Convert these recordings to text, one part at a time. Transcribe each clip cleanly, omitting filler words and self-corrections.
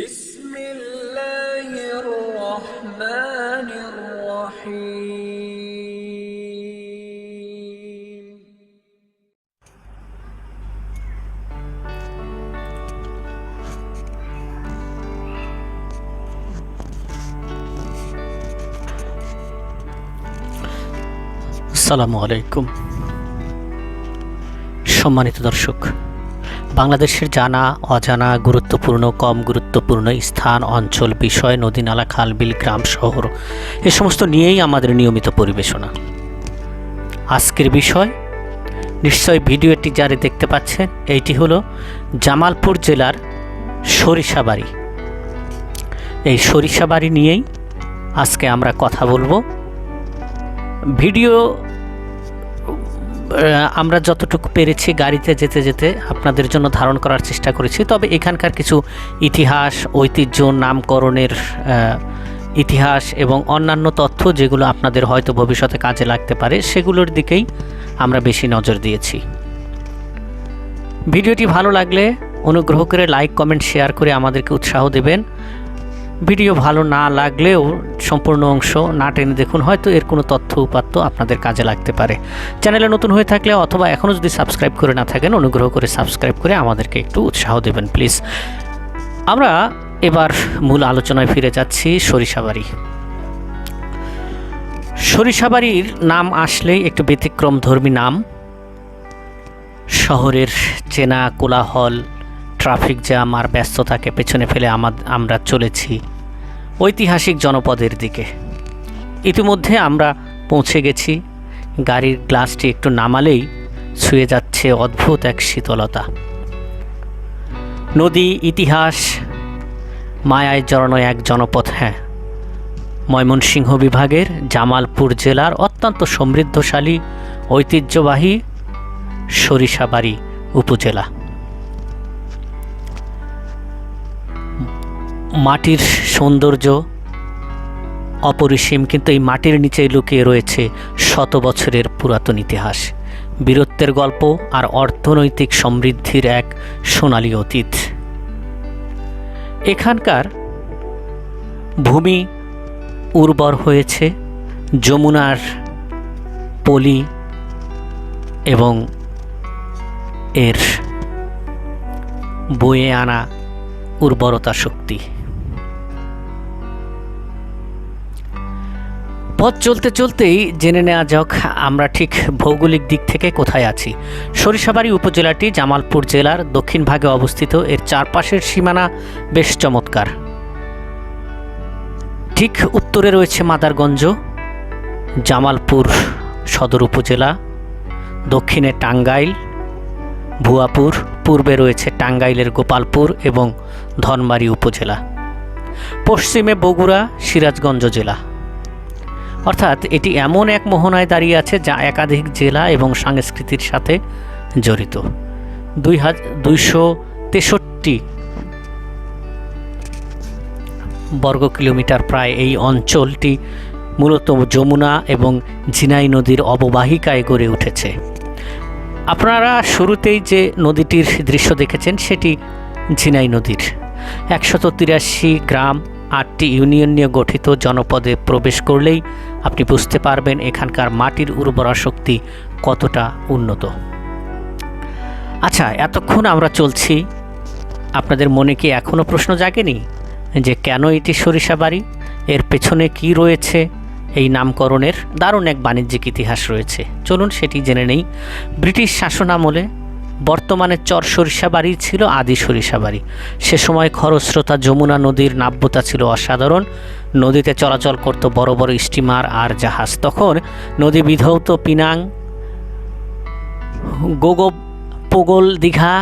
بسم الله الرحمن الرحيم আসসালামু আলাইকুম। সম্মানিত দর্শক, বাংলাদেশের জানা অজানা গুরুত্বপূর্ণ কম গুরুত্বপূর্ণ স্থান, অঞ্চল, বিষয়, নদী, নালা, খাল, বিল, গ্রাম, শহর এ সমস্ত নিয়েই আমাদের নিয়মিত পরিবেশনা। আজকের বিষয় নিশ্চয় ভিডিওটি যারা দেখতে পাচ্ছেন, এইটি হলো জামালপুর জেলার সরিষাবাড়ি। এই সরিষাবাড়ি নিয়েই আজকে আমরা কথা বলবো। ভিডিও আমরা যতটুকু পেরেছি গাড়িতে যেতে যেতে আপনাদের জন্য ধারণ করার চেষ্টা করেছি। তবে এখানকার কিছু ইতিহাস, ঐতিহ্য, নামকরণের ইতিহাস এবং অন্যান্য তথ্য যেগুলো আপনাদের হয়তো ভবিষ্যতে কাজে লাগতে পারে, সেগুলোর দিকেই আমরা বেশি নজর দিয়েছি। ভিডিওটি ভালো লাগলে অনুগ্রহ করে লাইক, কমেন্ট, শেয়ার করে আমাদেরকে উৎসাহ দেবেন। ভিডিও ভালো না লাগলেও সম্পূর্ণ অংশ না টেনে দেখুন, হয়তো এর কোনো তথ্য উপাত্ত আপনাদের কাজে লাগতে পারে। চ্যানেলে নতুন হয়ে থাকলে অথবা এখনও যদি সাবস্ক্রাইব করে না থাকেন, অনুগ্রহ করে সাবস্ক্রাইব করে আমাদেরকে একটু উৎসাহ দেবেন প্লিজ। আমরা এবার মূল আলোচনায় ফিরে যাচ্ছি। সরিষাবাড়ি। সরিষাবাড়ির নাম আসলেই একটু ব্যতিক্রমধর্মী নাম। শহরের চেনা কোলাহল, ট্রাফিক জ্যাম আর ব্যস্ততাকে পেছনে ফেলে আমরা চলেছি ঐতিহাসিক জনপদের দিকে। ইতিমধ্যে আমরা পৌঁছে গেছি। গাড়ির গ্লাসটি একটু নামালেই ছুঁয়ে যাচ্ছে অদ্ভুত এক শীতলতা। নদী, ইতিহাস, মায়ায় জড়ানো এক জনপদ। হ্যাঁ, ময়মনসিংহ বিভাগের জামালপুর জেলার অত্যন্ত সমৃদ্ধশালী ঐতিহ্যবাহী সরিষাবাড়ি উপজেলা। মাটির সৌন্দর্য অপরিসীম, কিন্তু এই মাটির নিচেই লুকিয়ে রয়েছে শত বছরের পুরাতন ইতিহাস, বীরত্বের গল্প আর অর্থনৈতিক সমৃদ্ধির এক সোনালী অতীত। এখানকার ভূমি উর্বর হয়েছে যমুনার পলি এবং এর বয়ে আনা উর্বরতা শক্তি। পথ চলতে চলতেই জেনে নেওয়া যাক আমরা ঠিক ভৌগোলিক দিক থেকে কোথায় আছি। সরিষাবাড়ি উপজেলাটি জামালপুর জেলার দক্ষিণ ভাগে অবস্থিত। এর চারপাশের সীমানা বেশ চমৎকার। ঠিক উত্তরে রয়েছে মাদারগঞ্জ, জামালপুর সদর উপজেলা, দক্ষিণে টাঙ্গাইল, ভুয়াপুর, পূর্বে রয়েছে টাঙ্গাইলের গোপালপুর এবং ধনবাড়ি উপজেলা, পশ্চিমে বগুড়া, সিরাজগঞ্জ জেলা। অর্থাৎ এটি এমন এক মোহনায় দাঁড়িয়ে আছে যা একাধিক জেলা এবং সংস্কৃতির সাথে জড়িত। 263 বর্গ কিলোমিটার প্রায় এই অঞ্চলটি মূলত যমুনা এবং ঝিনাই নদীর অববাহিকায় গড়ে উঠেছে। আপনারা শুরুতেই যে নদীটির দৃশ্য দেখেছেন সেটি ঝিনাই নদীর। 183 গ্রাম, 8টি ইউনিয়ন নিয়ে গঠিত জনপদে প্রবেশ করলেই আপনি বুঝতে পারবেন এখানকার মাটির উর্বরা শক্তি কতটা উন্নত। আচ্ছা, এতক্ষণ আমরা চলছি, আপনাদের মনে কি এখনও প্রশ্ন জাগেনি যে কেন এটি সরিষাবাড়ি? এর পেছনে কি রয়েছে? এই নামকরণের দারুণ এক বাণিজ্যিক ইতিহাস রয়েছে। চলুন সেটি জেনে নেই। ব্রিটিশ শাসনামলে বর্তমানে চর সরিষাবাড়ি ছিল আদি সরিষাবাড়ি। সে সময় খরস্রোতা যমুনা নদীর নাব্যতা ছিল অসাধারণ। নদীতে চলাচল করত বড় বড় স্টিমার আর জাহাজ। তখন নদী বিধৌত পিনাং, পোগল, দীঘা,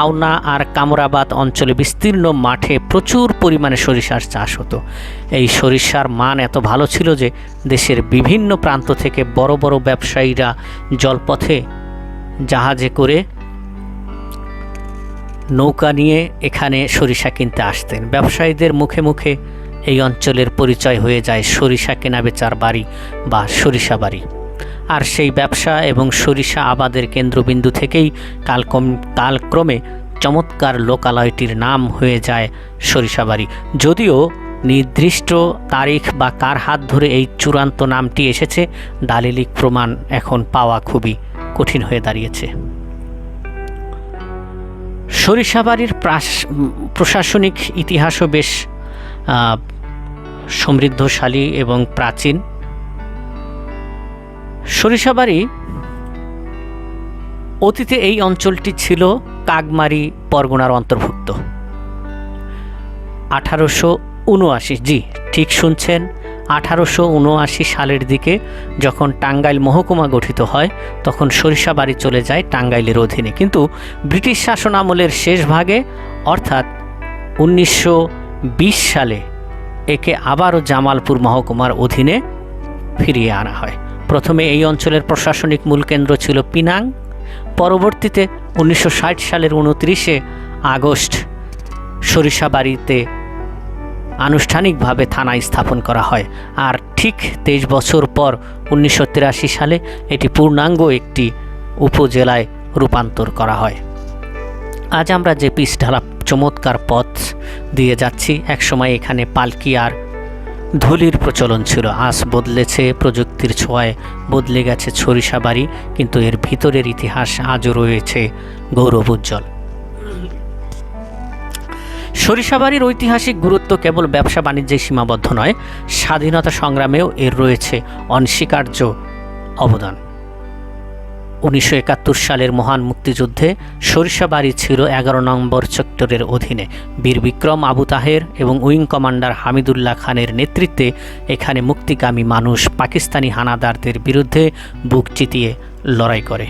আওনা আর কামরাবাদ অঞ্চলে বিস্তীর্ণ মাঠে প্রচুর পরিমাণে সরিষার চাষ হতো। এই সরিষার মান এত ভালো ছিল যে দেশের বিভিন্ন প্রান্ত থেকে বড় বড় ব্যবসায়ীরা জলপথে জাহাজে করে নৌকা নিয়ে এখানে সরিষা কিনতে আসতেন। ব্যবসায়ীদের মুখে মুখে এই অঞ্চলের পরিচয় হয়ে যায় সরিষা কেনাবেচার বাড়ি বা সরিষাবাড়ি। আর সেই ব্যবসা এবং সরিষা আবাদের কেন্দ্রবিন্দু থেকেই কালক্রমে চমৎকার লোকালয়টির নাম হয়ে যায় সরিষাবাড়ি। যদিও নির্দিষ্ট তারিখ বা কার হাত ধরে এই চূড়ান্ত নামটি এসেছে দালিলিক প্রমাণ এখন পাওয়া খুবই কঠিন হয়ে দাঁড়িয়েছে। সরিষাবাড়ির প্রশাসনিক ইতিহাসও বেশ সমৃদ্ধশালী এবং প্রাচীন। সরিষাবাড়ি অতীতে এই অঞ্চলটি ছিল কাগমারি পরগনার অন্তর্ভুক্ত। 1879, জি ঠিক শুনছেন, 1879 সালের দিকে যখন টাঙ্গাইল মহকুমা গঠিত হয় তখন সরিষাবাড়ি চলে যায় টাঙ্গাইলের অধীনে। কিন্তু ব্রিটিশ শাসন আমলের শেষ ভাগে অর্থাৎ 1920 সালে একে আবারও জামালপুর মহকুমার অধীনে ফিরিয়ে আনা হয়। প্রথমে এই অঞ্চলের প্রশাসনিক মূল কেন্দ্র ছিল পিনাং। পরবর্তীতে 1960 সালের 29 আগস্ট সরিষাবাড়িতে আনুষ্ঠানিকভাবে থানা স্থাপন করা হয়। আর ঠিক 23 বছর পর 1983 সালে এটি পূর্ণাঙ্গ একটি উপজেলায় রূপান্তর করা হয়। আজ আমরা যে পিচ ঢালা চমৎকার পথ দিয়ে যাচ্ছি, একসময় এখানে পালকি আর ধুলির প্রচলন ছিল। আজ বদলেছে, প্রযুক্তির ছোঁয়ায় বদলে গেছে সরিষাবাড়ি, কিন্তু এর ভিতরের ইতিহাস আজও রয়েছে গৌরবোজ্জ্বল। সরিষাবাড়ির ঐতিহাসিক গুরুত্ব কেবল ব্যবসা বাণিজ্যে সীমাবদ্ধ নয়, স্বাধীনতা সংগ্রামেও এর রয়েছে অনস্বীকার্য অবদান। 1971 সালের মহান মুক্তিযুদ্ধে সরিষাবাড়ি ছিল 11 নম্বর সেক্টরের অধীনে। বীর বিক্রম আবু তাহের এবং উইং কমান্ডার হামিদুল্লাহ খানের নেতৃত্বে এখানে মুক্তিকামী মানুষ পাকিস্তানি হানাদারদের বিরুদ্ধে বুক চিতিয়ে লড়াই করে।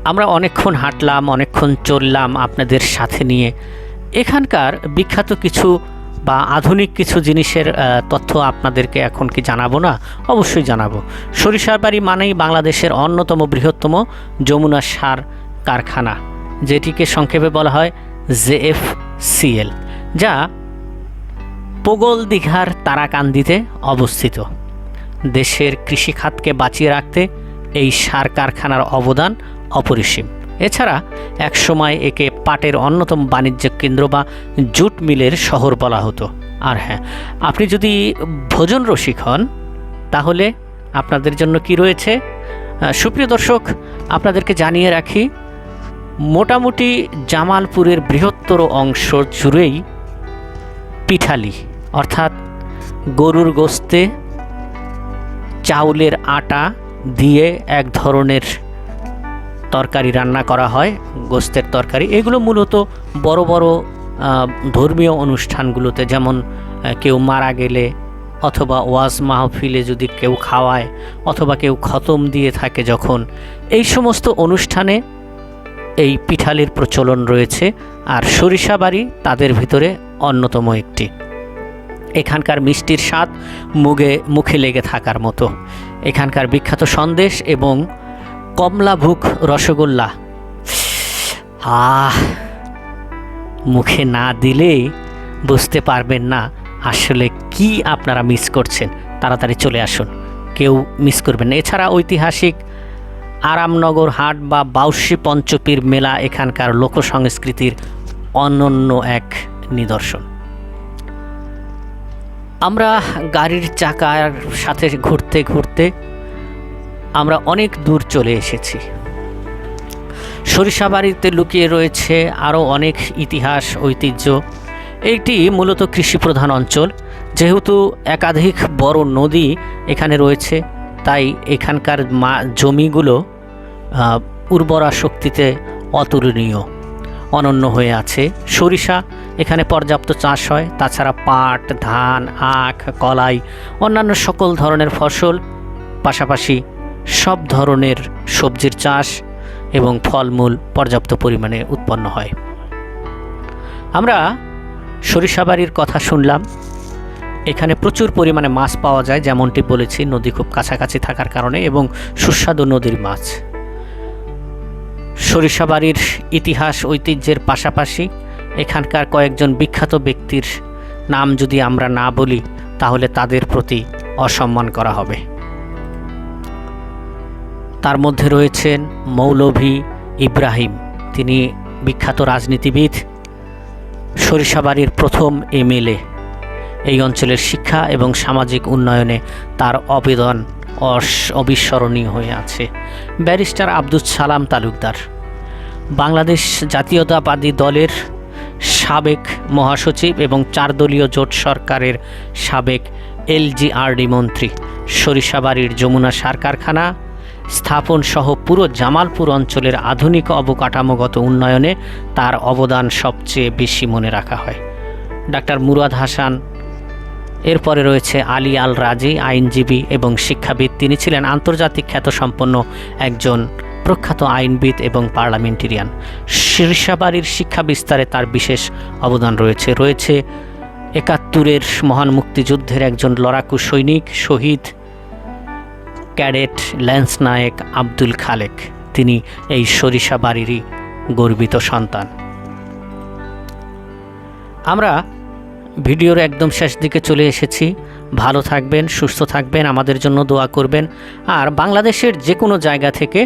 আমরা অনেকক্ষণ হাঁটলাম, অনেকক্ষণ চললাম আপনাদের সাথে নিয়ে। এখানকার বিখ্যাত কিছু বা আধুনিক কিছু জিনিসের তথ্য আপনাদেরকে এখন কি জানাবো না? অবশ্যই জানাবো। সরিষাবাড়ি মানেই বাংলাদেশের অন্যতম বৃহত্তম যমুনা সার কারখানা, যেটিকে সংক্ষেপে বলা হয় JFCL, যা পোগল দীঘার তারাকান্দিতে অবস্থিত। দেশের কৃষিখাতকে বাঁচিয়ে রাখতে এই সার কারখানার অবদান অপরিসীম। এছাড়া একসময় একে পাটের অন্যতম বাণিজ্যিক কেন্দ্র বা জুট মিলের শহর বলা হতো। আর হ্যাঁ, আপনি যদি ভোজন রসিক হন তাহলে আপনাদের জন্য কি রয়েছে? সুপ্রিয় দর্শক, আপনাদেরকে জানিয়ে রাখি, মোটামুটি জামালপুরের বৃহত্তর অংশ জুড়েই পিঠালি অর্থাৎ গরুর গোস্তে চাউলের আটা দিয়ে এক ধরনের তরকারি রান্না করা হয়, গোস্তের তরকারি। এগুলো মূলত বড় বড় ধর্মীয় অনুষ্ঠানগুলোতে, যেমন কেউ মারা গেলে অথবা ওয়াজ মাহফিলে যদি কেউ খাওয়ায় অথবা কেউ খতম দিয়ে থাকে যখন, এই সমস্ত অনুষ্ঠানে এই পিঠালির প্রচলন রয়েছে। আর সরিষাবাড়ি তাদের ভিতরে অন্যতম একটি। এখানকার মিষ্টির স্বাদ মুখে লেগে থাকার মতো। এখানকার বিখ্যাত সন্দেশ এবং কমলাভোগ রসগোল্লা মুখে না দিলেই বুঝতে পারবেন না আসলে কি আপনারা মিস করছেন। তাড়াতাড়ি চলে আসুন, কেউ মিস করবেন না। এছাড়া ঐতিহাসিক আরামনগর হাট বা বাউসী পঞ্চপীর মেলা এখানকার লোকসংস্কৃতির অনন্য এক নিদর্শন। আমরা গাড়ির চাকার সাথে ঘুরতে ঘুরতে আমরা অনেক দূর চলে এসেছি। সরিষাবাড়িতে লুকিয়ে রয়েছে আরও অনেক ইতিহাস, ঐতিহ্য। এইটি মূলত কৃষিপ্রধান অঞ্চল। যেহেতু একাধিক বড় নদী এখানে রয়েছে, তাই এখানকার জমিগুলো উর্বরা শক্তিতে অতুলনীয়, অনন্য হয়ে আছে। সরিষা এখানে পর্যাপ্ত চাষ হয়। তাছাড়া পাট, ধান, আখ, কলাই, অন্যান্য সকল ধরনের ফসল, পাশাপাশি সব ধরনের সবজির চাষ এবং ফলমূল পর্যাপ্ত পরিমাণে উৎপন্ন হয়। আমরা সরিষাবাড়ির কথা শুনলাম। এখানে প্রচুর পরিমাণে মাছ পাওয়া যায়, যেমনটি বলেছি, নদী খুব কাছাকাছি থাকার কারণে, এবং সুস্বাদু নদীর মাছ। সরিষাবাড়ির ইতিহাস ঐতিহ্যের পাশাপাশি এখানকার কয়েকজন বিখ্যাত ব্যক্তির নাম যদি আমরা না বলি তাহলে তাদের প্রতি অসম্মান করা হবে। তার মধ্যে রয়েছেন মৌলভী ইব্রাহিম, তিনি বিখ্যাত রাজনীতিবিদ, সরিষাবাড়ির প্রথম এমএলএ। এই অঞ্চলের শিক্ষা এবং সামাজিক উন্নয়নে তার অবদান অবিস্মরণীয় হয়ে আছে। ব্যারিস্টার আব্দুস সালাম তালুকদার, বাংলাদেশ জাতীয়তাবাদী দলের সাবেক মহাসচিব এবং 4 দলীয় জোট সরকারের সাবেক এলজিআরডি মন্ত্রী। সরিষাবাড়ির যমুনা সার কারখানা স্থাপন সহ পুরো জামালপুর অঞ্চলের আধুনিক অবকাঠামোগত উন্নয়নে তার অবদান সবচেয়ে বেশি মনে রাখা হয়। ডাক্তার মুরাদ হাসান, এরপরে রয়েছে আলী আল রাজি, আইনজীবী এবং শিক্ষাবিদ। তিনি ছিলেন আন্তর্জাতিক খ্যাতসম্পন্ন একজন প্রখ্যাত আইনবিদ এবং পার্লামেন্টেরিয়ান। সরিষাবাড়ির শিক্ষা বিস্তারে তার বিশেষ অবদান রয়েছে। 71-এর মহান মুক্তিযুদ্ধের একজন লড়াকু সৈনিক, শহীদ ক্যাডেট ল্যান্স নায়েক আব্দুল খালেক, তিনি এই সরিষাবাড়িরই গর্বিত সন্তান। আমরা ভিডিওর একদম শেষ দিকে চলে এসেছি। ভালো থাকবেন, সুস্থ থাকবেন, আমাদের জন্য দোয়া করবেন। আর বাংলাদেশের যে কোনো জায়গা থেকে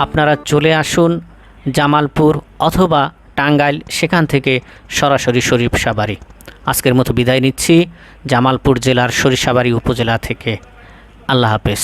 আপনারা চলে আসুন জামালপুর অথবা টাঙ্গাইল, সেখান থেকে সরাসরি সরিষাবাড়ি। আজকের মতো বিদায় নিচ্ছি জামালপুর জেলার সরিষাবাড়ি উপজেলা থেকে। আল্লাহ হাফেজ।